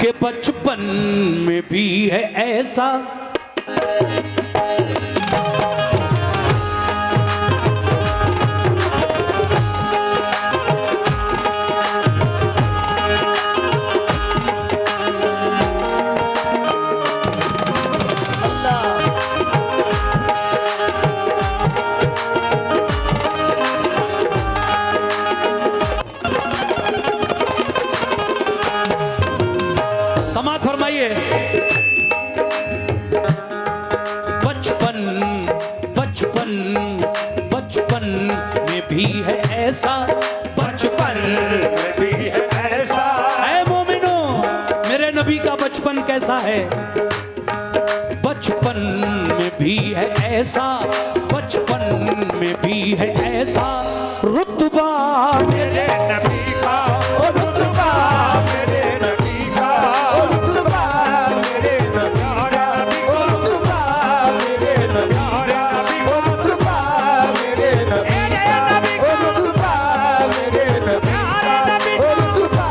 कि बचपन में भी है ऐसा समाज फरमाइए। बचपन बचपन बचपन में भी है ऐसा, बचपन में भी है ऐसा। ऐ मोमिनो मेरे नबी का बचपन कैसा है? बचपन में भी है ऐसा, बचपन में भी है ऐसा रुतबा मेरे नबी का ओ रुतबा, मेरे नबी का ओ रुतबा, मेरे नबी ओ रुतबा, मेरे नबी ओ रुतबा, मेरे नबी ओ रुतबा, मेरे नबी ओ रुतबा,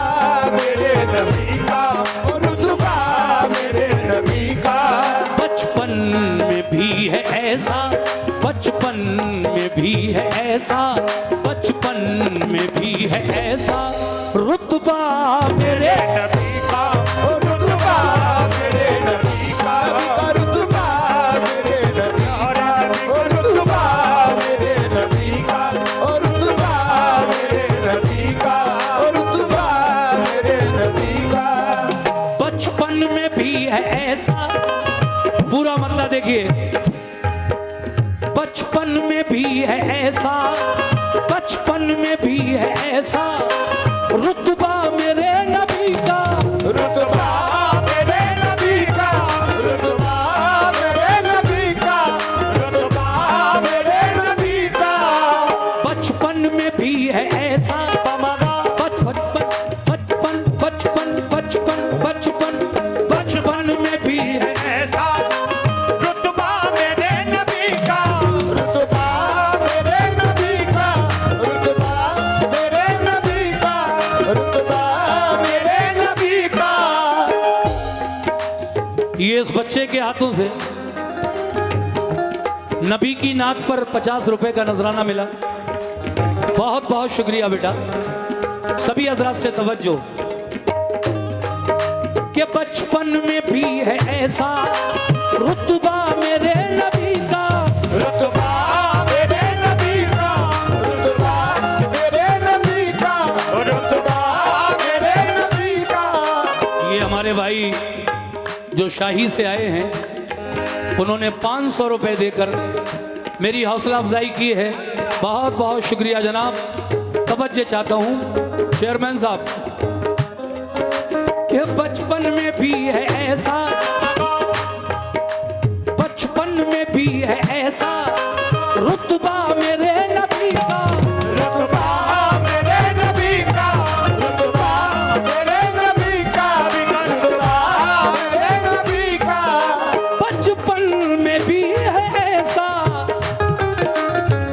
मेरे नबी का ओ रुतबा, मेरे नबी का। बचपन में भी है ऐसा, बचपन में भी है ऐसा, बचपन में भी है ऐसा रुतबा मेरे नबी का ओ रुतबा, मेरे नबी का ओ रुतबा, मेरे नबी ओ रुतबा, मेरे नबी का ओ रुतबा, मेरे नबी का ओ रुतबा, मेरे नबी का। बचपन में भी है ऐसा, पूरा मतलब देखिए। बचपन में भी है ऐसा, बचपन में भी है ऐसा रुतबा मेरे नबी का, रुतबा मेरे नबी का, रुतबा मेरे नबी का, रुतबा मेरे नबी का। बचपन में भी है ऐसा, बचपन बचपन बचपन बचपन बचपन बचपन में भी है ऐसा रुतबा मेरे नबी का, रुतबा मेरे नबी का, रुतबा मेरे नबी का, रुतबा मेरे नबी का। ये इस बच्चे के हाथों से नबी की नात पर 50 रुपए का नजराना मिला। बहुत बहुत शुक्रिया बेटा। सभी हजरात से तवज्जो कि बचपन में भी है ऐसा रुतबा मेरे नबी का, रुतबा मेरे नबी का, रुतबा मेरे नबी का, रुतबा मेरे नबी का। ये हमारे भाई जो शाही से आए हैं उन्होंने 500 रुपए देकर मेरी हौसला अफजाई की है। बहुत बहुत शुक्रिया जनाब। तवज्जो चाहता हूँ चेयरमैन साहब कि बचपन में भी है ऐसा, बचपन में भी है ऐसा रुतबा मेरे नबी का, रुतबा मेरे नबी का, रुतबा मेरे नबी का, रुतबा मेरे नबी का। बचपन में भी है ऐसा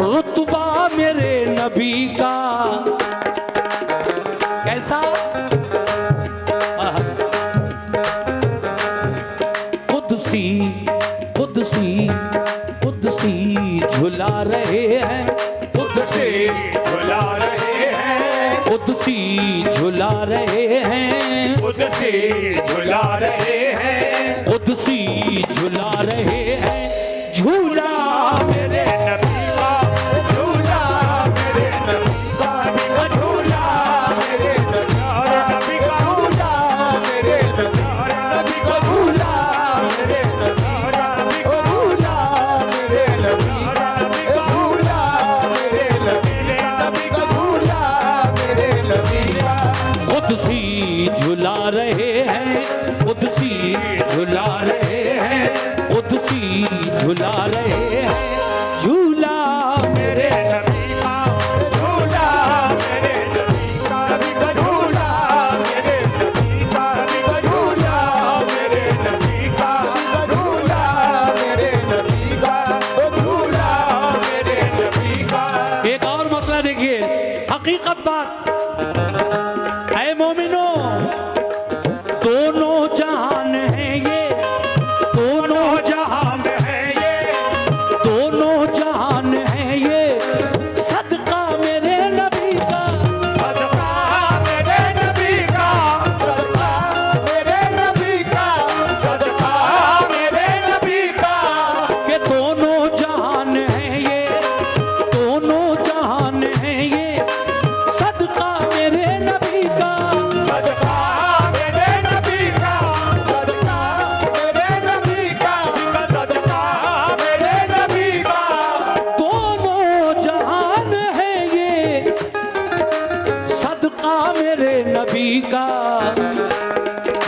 रुतबा मेरे नबी का। कैसा? कुदसी कुदसी कुदसी झुला रहे हैं, कुदसी झुला रहे हैं, कुदसी झुला रहे हैं, कुदसी झुला रहे हैं, कुदसी झुला रहे हैं झूला मेरे नबी का झूला, मेरे नबी का झूला, मेरे नबी का झूला, मेरे नबी का झूला, मेरे नबी का झूला, मेरे नबी का झूला, मेरे नबी का झूला, मेरे नबी का। कुदसी झुला रहे हैं, कुदसी झुला रहे हैं, कुदसी झुला रहे हैं झूला मेरे नबी का झूला, मेरे नबी का झूला, मेरे नबी का झूला, मेरे नबी का झूला, मेरे नबी का झूला, मेरे नबी का। एक और मसला देखिए, हकीकत बात है मोमिनो, दोनों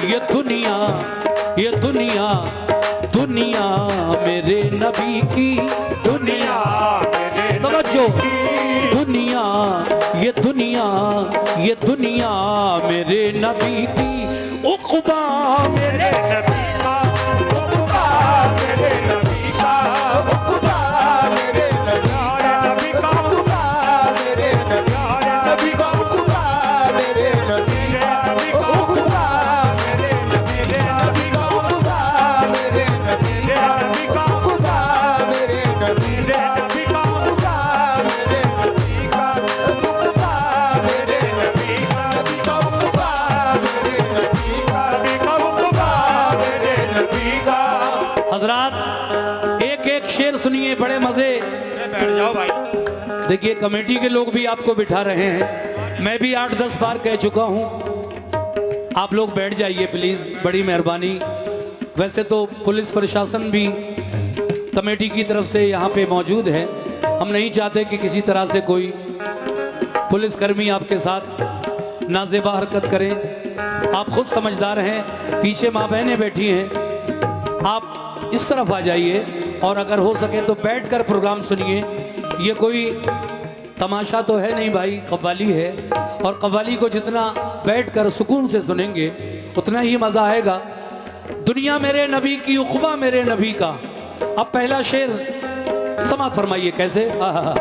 ये दुनिया, ये दुनिया, दुनिया मेरे नबी की दुनिया। तवज्जो, दुनिया, ये दुनिया, ये दुनिया मेरे नबी की। उक़बा मेरे नबी का, उक़बा मेरे नबी का, उक़बा मेरे नबी का, उक़बा मेरे नबी का, उक़बा मेरे नबी का, उक़बा मेरे नबी का, उक़बा मेरे नबी का, उक़बा मेरे नबी का, उक़बा मेरे नबी का, उक़बा मेरे नबी का, उक़बा मेरे नबी का, उक़बा मेरे नबी का। हजरात, एक एक शेर सुनिए, बड़े मजे। बैठ जाओ भाई। देखिए कमेटी के लोग भी आपको बिठा रहे हैं, मैं भी 8-10 बार कह चुका हूं। आप लोग बैठ जाइए प्लीज, बड़ी मेहरबानी। वैसे तो पुलिस प्रशासन भी कमेटी की तरफ से यहाँ पे मौजूद है। हम नहीं चाहते कि किसी तरह से कोई पुलिसकर्मी आपके साथ नाजेबा हरकत करे। आप खुद समझदार हैं, पीछे माँ बहनें बैठी हैं। आप इस तरफ आ जाइए और अगर हो सके तो बैठकर प्रोग्राम सुनिए। ये कोई तमाशा तो है नहीं भाई, कव्वाली है, और कव्वाली को जितना बैठकर सुकून से सुनेंगे उतना ही मज़ा आएगा। दुनिया मेरे नबी की, उक़बा मेरे नबी का। अब पहला शेर समात फरमाइए कैसे। आहा,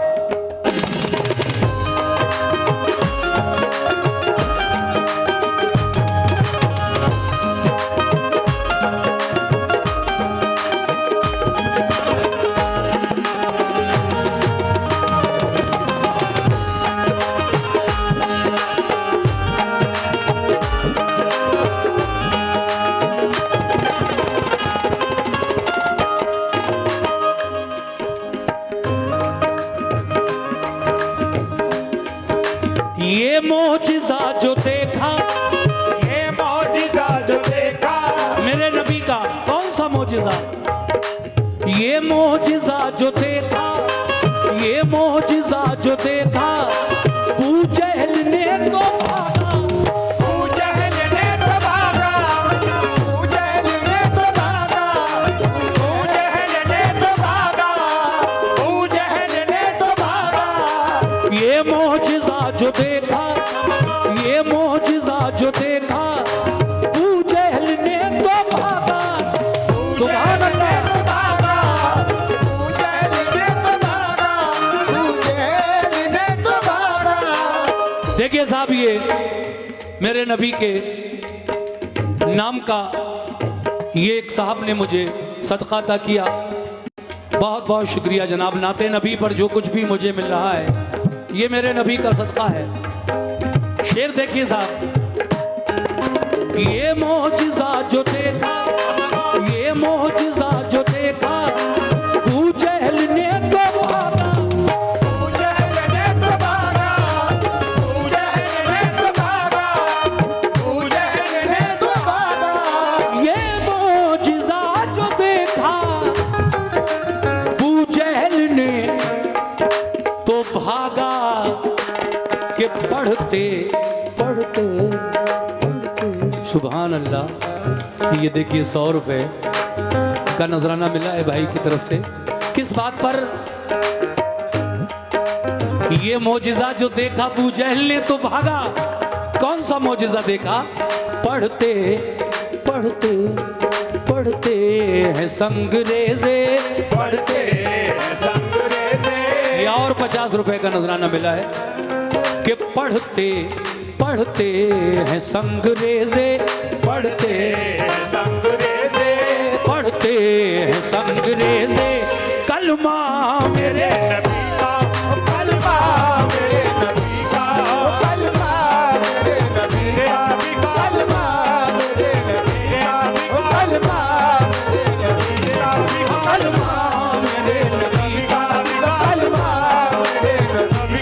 ये मोजिज़ा जो देखा, ये मौजिज़ा जो देखा मेरे नबी का। कौन सा मोजिज़ा? ये मोजिज़ा जो देखा, ये मोजिज़ा जो देखा, अबू जहल ने तो भागा, अबू जहल ने तो भागा, अबू जहल ने तो भागा, अबू जहल ने तो भागा, अबू जहल ने तो भागा। ये मोजिज़ा जो देखा, ये मोजिज़ा जो देखा, अबू जहल ने तो भागा। सुभान अल्लाह। तो भागा, अबू जहल ने तो भागा, अबू जहल ने तो भागा। देखिए साहब, ये मेरे नबी के नाम का ये एक साहब ने मुझे सदका अता किया। बहुत बहुत शुक्रिया जनाब। नाते नबी पर जो कुछ भी मुझे मिल रहा है ये मेरे नबी का सदका है। शेर देखिए साहब, ये मोजिज़ा जो देखा, ये मोजिज़ा जो देखा, अबू जहल ने तो भागा, अबू जहल ने तो भागा, अबू जहल ने तो भागा, अबू जहल ने तो भागा। ये मोजिज़ा जो देखा, अबू जहल ने तो भागा। कि पढ़ते पढ़ते पढ़ते, सुभान अल्लाह। ये देखिए 100 रुपए का नजराना मिला है भाई की तरफ से। किस बात पर? ये मोजिज़ा जो देखा, अबू जहल ने तो भागा। कौन सा मोजिज़ा देखा? पढ़ते पढ़ते पढ़ते हैं संगरेज़े, पढ़ते हैं संगरेज़े। ये और 50 रुपए का नजराना मिला है कि पढ़ते पढ़ते हैं संगरेज़े, पढ़ते हैं संगरेज़े, पढ़ते हैं संगरेज़े। कलमा मेरे नबी का, कलमा मेरे नबी का, कलमा मेरे नबी का, कलमा मेरे नबी का, कलमा मेरे नबी का, कलमा मेरे नबी का, कलमा मेरे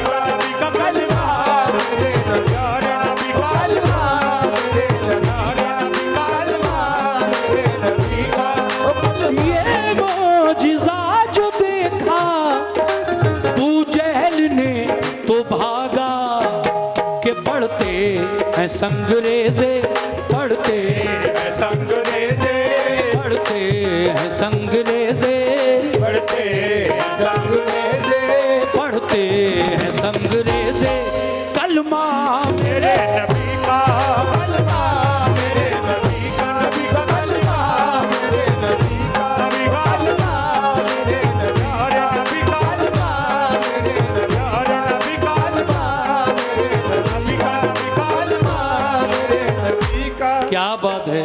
नबी का, कलमा मेरे नबी का, कलमा मेरे नबी का, कलमा मेरे नबी का। ये मोजिज़ा जो देखा, संगरेजे पढ़ते हैं संगरेजे पढ़ते संगरेजे पढ़ते हैं संगरेजे कलमा मेरे नबी का कलमा मेरे नबी का कलमा मेरे नबी का कलमा मेरे नबी का कलमा मेरे नबी का कलमा मेरे नबी का कलमा मेरे नबी का। क्या बात है।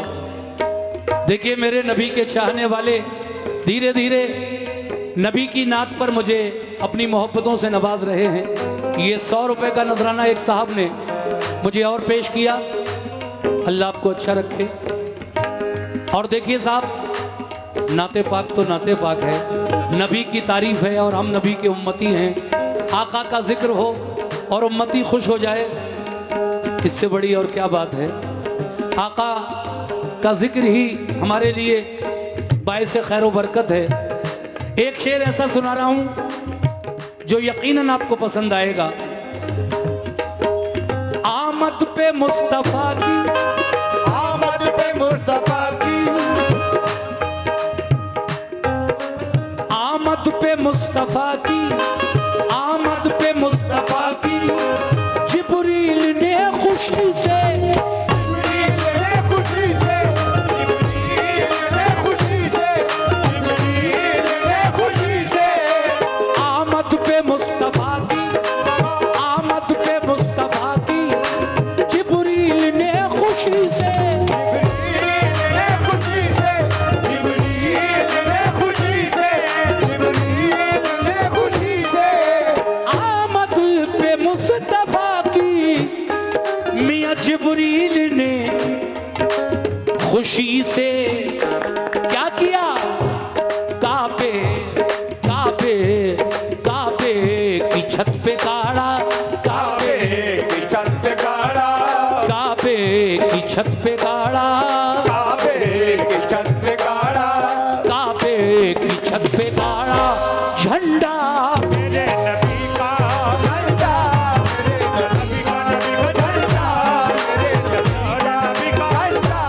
देखिए मेरे नबी के चाहने वाले धीरे धीरे नबी की नात पर मुझे अपनी मोहब्बतों से नवाज रहे हैं। ये 100 रुपए का नजराना एक साहब ने मुझे और पेश किया। अल्लाह आपको अच्छा रखे। और देखिए साहब, नाते पाक तो नाते पाक है, नबी की तारीफ है और हम नबी के उम्मती हैं। आका का जिक्र हो और उम्मती खुश हो जाए, इससे बड़ी और क्या बात है। आका का जिक्र ही हमारे लिए बाइस खैर व बरकत है। एक शेर ऐसा सुना रहा हूं जो यकीनन आपको पसंद आएगा। आमद पे मुस्तफा की आमद पे मुस्तफा की आमद पे मुस्तफा की आमद पे मुस्तफा की जिब्रील ने खुशी से आमद पे मुस्तफा की आमद पे मुस्तफा की जिब्रील ने खुशी से आमद पे मुस्तफा की मियां जिब्रील ने खुशी से क्या किया। काबे काबे काबे की छत पे गाड़ा काबे की छत पे गाड़ा काबे की छत पे गाड़ा काबे की छत पे गाड़ा काबे की छत पे गाड़ा झंडा मेरे नबी का झंडा मेरे नबी का झंडा मेरे नबी का झंडा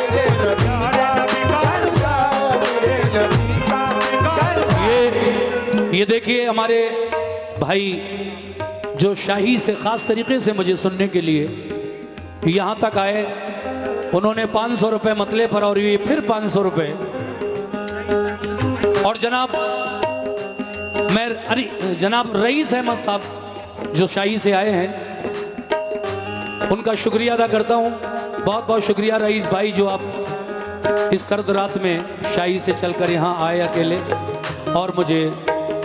मेरे नबी का झंडा मेरे नबी का झंडा। ये देखिए हमारे भाई जो शाही से ख़ास तरीके से मुझे सुनने के लिए यहाँ तक आए, उन्होंने 500 रुपये मतले पर और ये फिर 500 रुपये। और जनाब जनाब रईस अहमद साहब जो शाही से आए हैं, उनका शुक्रिया अदा करता हूँ। बहुत बहुत शुक्रिया रईस भाई, जो आप इस सर्द रात में शाही से चलकर यहाँ आए अकेले और मुझे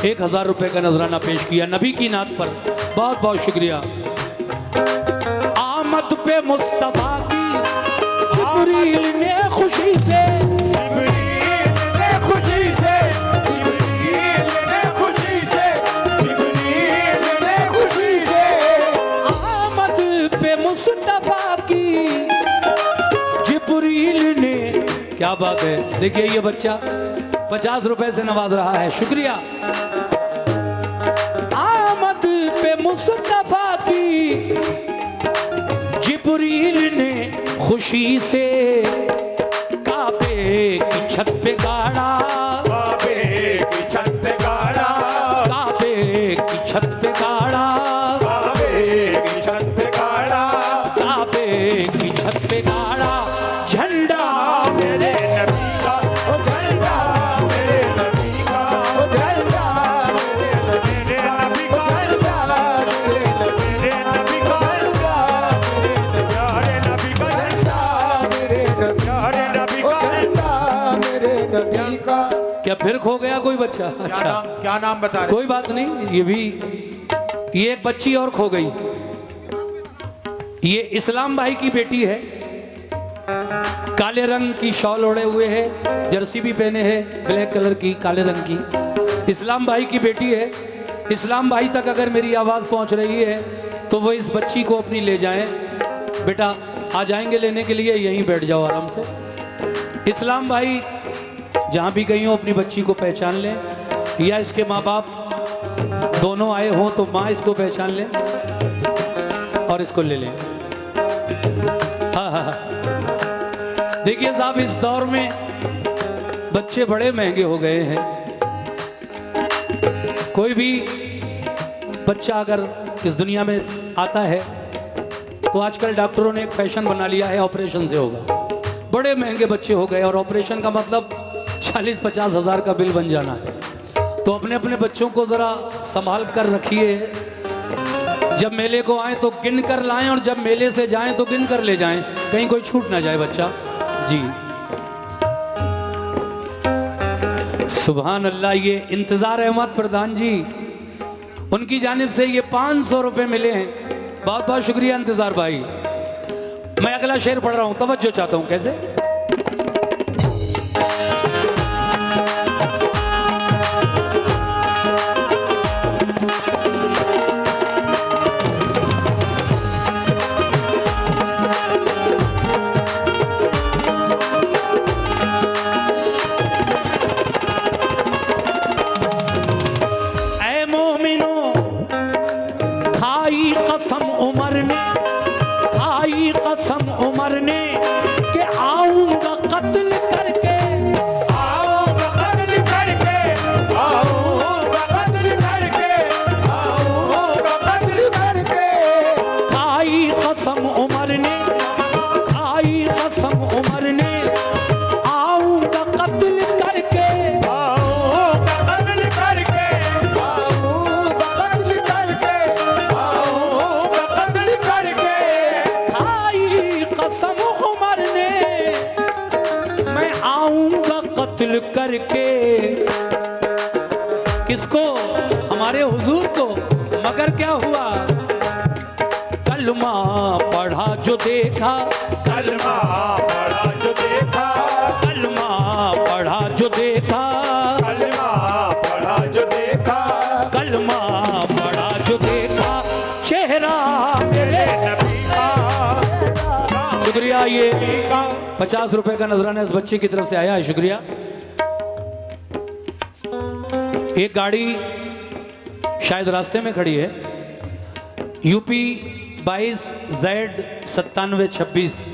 1000 रुपये का नजराना पेश किया नबी की नात पर। बहुत बहुत शुक्रिया। आमद पे मुस्तफा की जिब्रील ने खुशी से जिब्रील ने खुशी से जिब्रील ने खुशी से जिब्रील ने खुशी से आमद पे मुस्तफा की जिब्रील ने। क्या बात है। देखिए ये बच्चा 50 रुपए से नवाज रहा है, शुक्रिया। आमद पे मुस्तफा की जिब्रील ने खुशी से काबे की छत पे गाड़ा काबे की छत पे गाड़ा काबे की छत पे गाड़ा काबे की छत पे गाड़ा काबे की छत पे गाड़ा झंडा मेरे नबी का ओ झंडा मेरे नबी का ओ झंडा मेरे नबी का झंडा मेरे नबी का झंडा मेरे नबी का झंडा मेरे नबी का झंडा मेरे नबी का। क्या फिर खो गया कोई बच्चा? अच्छा, क्या नाम बता रहे? कोई बात नहीं। ये एक बच्ची और खो गई। ये इस्लाम भाई की बेटी है, काले रंग की शॉल ओढ़े हुए है, जर्सी भी पहने है ब्लैक कलर की काले रंग की। इस्लाम भाई की बेटी है। इस्लाम भाई तक अगर मेरी आवाज़ पहुंच रही है तो वो इस बच्ची को अपनी ले जाएं। बेटा आ जाएंगे लेने के लिए, यहीं बैठ जाओ आराम से। इस्लाम भाई जहाँ भी गई हो अपनी बच्ची को पहचान लें, या इसके माँ बाप दोनों आए हों तो माँ इसको पहचान लें और इसको ले लें। हाँ हाँ हाँ। देखिए साहब, इस दौर में बच्चे बड़े महंगे हो गए हैं। कोई भी बच्चा अगर इस दुनिया में आता है तो आजकल डॉक्टरों ने एक फैशन बना लिया है, ऑपरेशन से होगा। बड़े महंगे बच्चे हो गए और ऑपरेशन का मतलब 40-50 हज़ार का बिल बन जाना है। तो अपने अपने बच्चों को ज़रा संभाल कर रखिए। जब मेले को आएँ तो गिन कर लाएं और जब मेले से जाएं तो गिन कर ले जाएं, कहीं कोई छूट ना जाए बच्चा जी। सुभान अल्लाह। ये इंतज़ार अहमद प्रधान जी, उनकी जानिब से ये 500 रुपये मिले हैं। बहुत बहुत शुक्रिया इंतज़ार भाई। मैं अगला शेर पढ़ रहा हूँ, तवज्जो चाहता हूँ। कैसे? उमर ने कि आऊंगा कत्ल करके, आऊंगा कत्ल करके, आऊंगा कत्ल करके, आऊंगा कत्ल करके। खाई कसम उमर ने, खाई कसम उमर ने, आऊंगा कत्ल करके, आऊंगा कत्ल करके, आऊंगा कत्ल करके, आऊंगा कत्ल करके। कसम उमर ने, मैं आऊंगा कत्ल करके। किसको? हमारे हुजूर को। मगर क्या हुआ? कलमा पढ़ा जो देखा, कलमा पढ़ा जो देखा, कलमा पढ़ा जो देखा, कलमा पढ़ा जो देखा, कलमा पढ़ा जो देखा, चेहरा मेरे नबी का। शुक्रिया। ये 50 रुपए का नजराना इस बच्चे की तरफ से आया है, शुक्रिया। एक गाड़ी शायद रास्ते में खड़ी है, यूपी 22Z9726।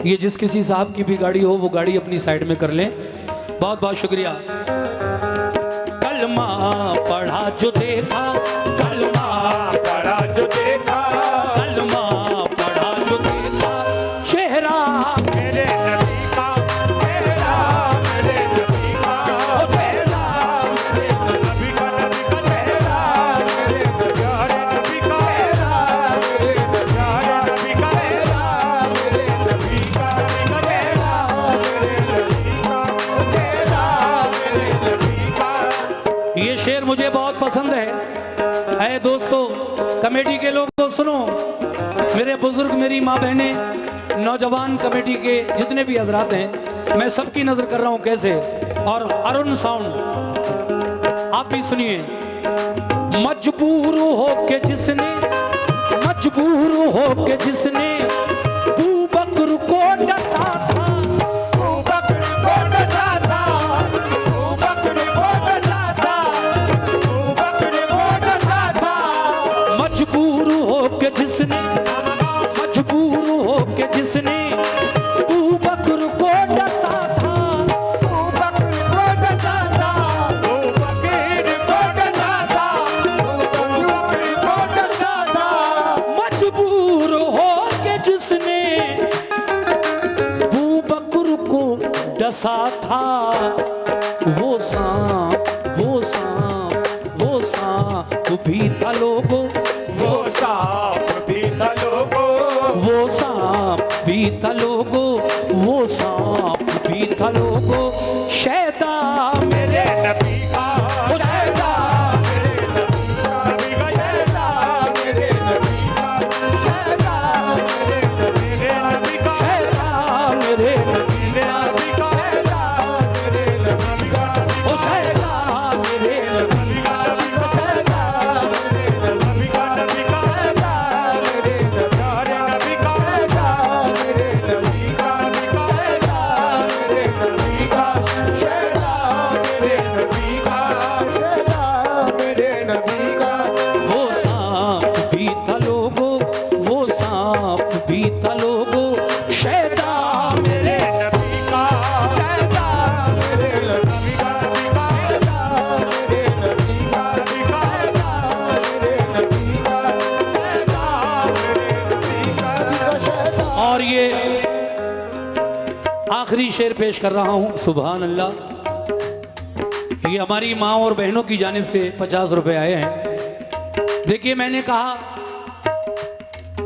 ये जिस किसी साहब की भी गाड़ी हो वो गाड़ी अपनी साइड में कर लें। बहुत बहुत शुक्रिया। कलमा पढ़ा जो देखा, कलमा पढ़ा जो देखा, कलमा पढ़ा जो देखा, चेहरा मेरे नबी का, चेहरा मेरे नबी का, चेहरा मेरे नबी का, नबी का चेहरा मेरे प्यारे नबी का, चेहरा मेरे प्यारे नबी का, चेहरा मेरे नबी का, चेहरा मेरे नबी का, चेहरा मेरे नबी का। ये शेर मुझे बहुत पसंद है। ऐ दोस्तों, कमेटी के लोगों सुनो, मेरे बुजुर्ग, मेरी माँ बहनें, नौजवान कमेटी के जितने भी हजरात हैं, मैं सबकी नजर कर रहा हूं कैसे। और अरुण साउंड आप भी सुनिए। मजबूर हो के जिसने, मजबूर हो के जिसने अबू बकर को डसा था, अबू बकर को डसा था, अबू बकर को डसा था, अबू बकर को डसा था। मजबूर हो के जिसने, मजबूर हो के जिसने अबू बकर को डसा था, अबू बकर को डसा था, अबू बकर को डसा था, अबू बकर को डसा था। मजबूर हो के जिसने अबू बकर को डसा था। वो सांप, वो सांप, वो सांप भी था लोगो, वो सांप भी था लोगो, वो सांप भी था लोगो, वो सांप भी था लोगो। शैदा मेरे नबी का शहदा, मेरे नबी का, नबी का शहदा, मेरे नबी का शहदा, मेरे नबी का शैदा मेरे नबी नबी का शहदा, मेरे नबी का ओ शैदा मेरे नबी नबी का शहदा, मेरे नबी का नबी का शहदा, मेरे प्यारे नबी का शहदा, मेरे नबी का शहदा, मेरे नबी का शहदा। शेर पेश कर रहा हूँ। सुभान अल्लाह। ये हमारी माँ और बहनों की जानिब से 50 रुपए आए हैं। देखिए, मैंने कहा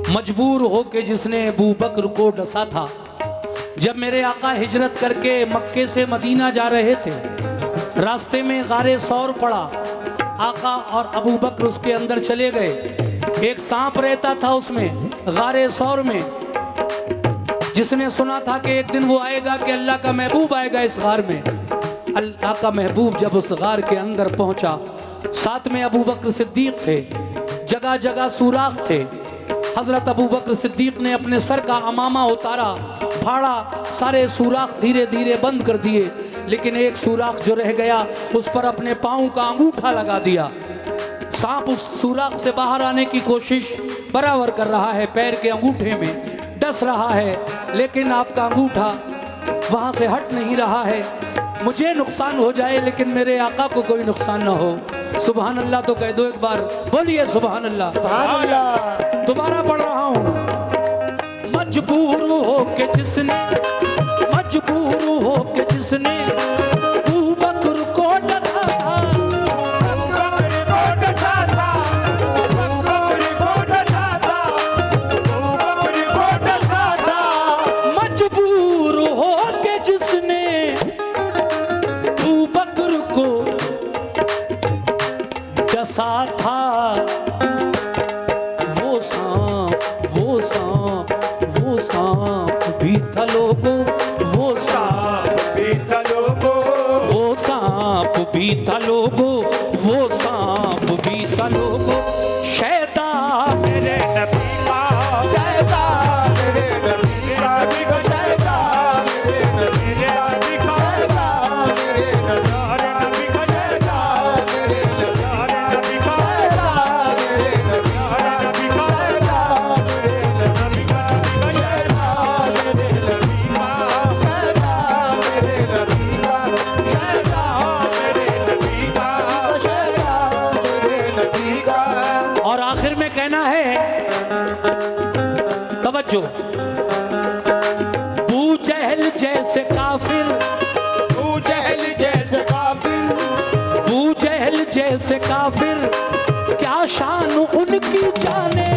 मजबूर हो के जिसने अबू बकर को डसा था। जब मेरे आका हिजरत करके मक्के से मदीना जा रहे थे, रास्ते में गारे सौर पड़ा। आका और अबू बकर उसके अंदर चले गए। एक सांप रहता था उसमें, गारे सौर में। जिसने सुना था कि एक दिन वो आएगा कि अल्लाह का महबूब आएगा इस गार में। अल्लाह का महबूब जब उस गार के अंदर पहुंचा, साथ में अबू बकर सिद्दीक थे, जगह जगह सुराख थे। हजरत अबू बकर सिद्दीक ने अपने सर का अमामा उतारा, फाड़ा, सारे सुराख धीरे धीरे बंद कर दिए। लेकिन एक सुराख जो रह गया, उस पर अपने पाँव का अंगूठा लगा दिया। सांप उस सुराख से बाहर आने की कोशिश बराबर कर रहा है, पैर के अंगूठे में डस रहा है, लेकिन आपका अंगूठा वहां से हट नहीं रहा है। मुझे नुकसान हो जाए लेकिन मेरे आका को कोई नुकसान ना हो। सुभान अल्लाह तो कह दो एक बार, बोलिए सुभान अल्लाह। सुभान अल्लाह। दोबारा पढ़ रहा हूँ। मजबूर हो के जिसने, मजबूर हो के जिसने अबू बकर को डसा था, मजबूर हो के जिसने अबू बकर को डसा था, वो सांप, वो सांप, वो सांप भी था लोगों, वो सांप भी था लोगों, वो सांप भी था लोगों, वो सांप भी था लोगों। शैतान मेरे नबी का, शैतान मेरे नबी का, शैतान मेरे नबी का, शैतान मेरे नबी का, शैतान मेरे नबी का, शैतान मेरे नबी का, शैतान मेरे नबी का, शैतान मेरे नबी का, शैतान मेरे नबी का, शैतान मेरे नबी का, शैतान मेरे नबी का। और आखिर में कहना है, तवज्जो, बू जहल जैसे काफिर, तू जहल जैसे काफिर, बू जहल जैसे काफिर, क्या शान उनकी जाने,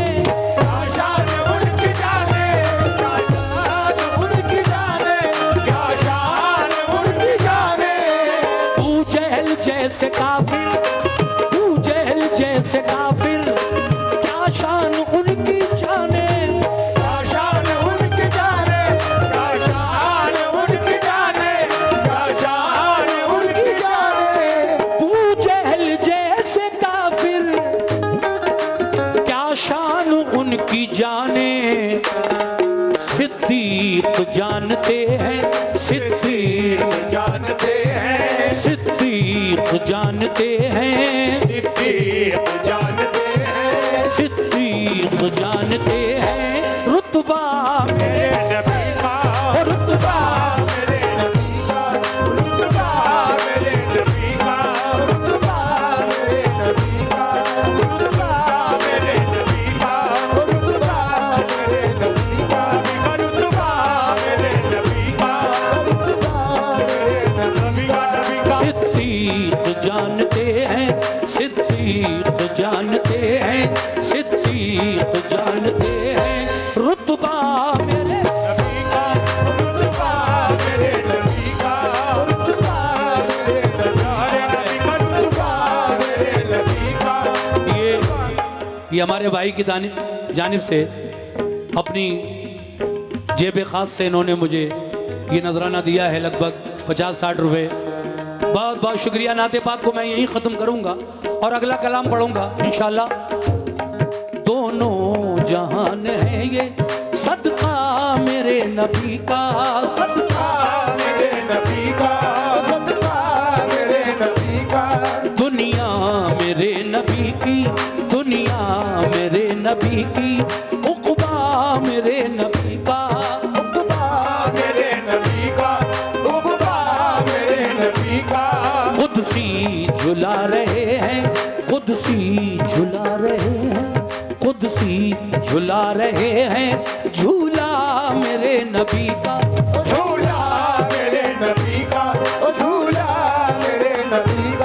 क्या शान उनकी जाने, क्या शान उनकी जाने, क्या शान उनकी जाने। बू जहल जैसे काफिर, बू जहल जैसे काफिर, क्या शान उनकी जाने, क्या शान उनकी जाने, क्या शान उनकी जाने, क्या शान उनकी जाने। बू जहल जैसे काफिर, क्या शान उनकी जाने। सिद्दीक जानते हैं, सिद्दीक जानते हैं, सिद्दीक जानते हैं, सिद्दीक जानते हैं, सिद्दीक जानते हैं। रुतबा मेरे नबी का, रुतबा मेरे नबी का, रुतबा मेरे नबी का, रुतबा मेरे नबी का, रुतबा मेरे नबी का, रुतबा मेरे नबी का, रुतबा मेरे नबी का, रुतबा मेरे नबी का, नबी का। सिद्दीक जानते हैं, सिद्दीक जानते हैं, सिद्दीक जानते हैं। रुतबा मेरे नबी का, रुतबा मेरे नबी का, रुतबा मेरे नबी का, रुतबा मेरे नबी का। ये हमारे भाई की जानिब से अपनी जेब खास से इन्होंने मुझे ये नजराना दिया है, लगभग 50-60 रुपए। बहुत बहुत शुक्रिया। नाते पाक को मैं यहीं ख़त्म करूँगा और अगला कलाम पढ़ूँगा इंशाल्लाह। दोनों जहान है ये सदका मेरे नबी का, सदका मेरे नबी का, सदका मेरे नबी का। दुनिया मेरे नबी की, दुनिया मेरे नबी की, उक़बा मेरे नबी का, उक़बा मेरे नबी का, उक़बा मेरे नबी का। कुदसी झुला रहे हैं, कुदसी झुला रहे हैं, कुदसी झुला रहे हैं, झूला मेरे नबी का, झूला मेरे नबी का ओ झूला मेरे नबी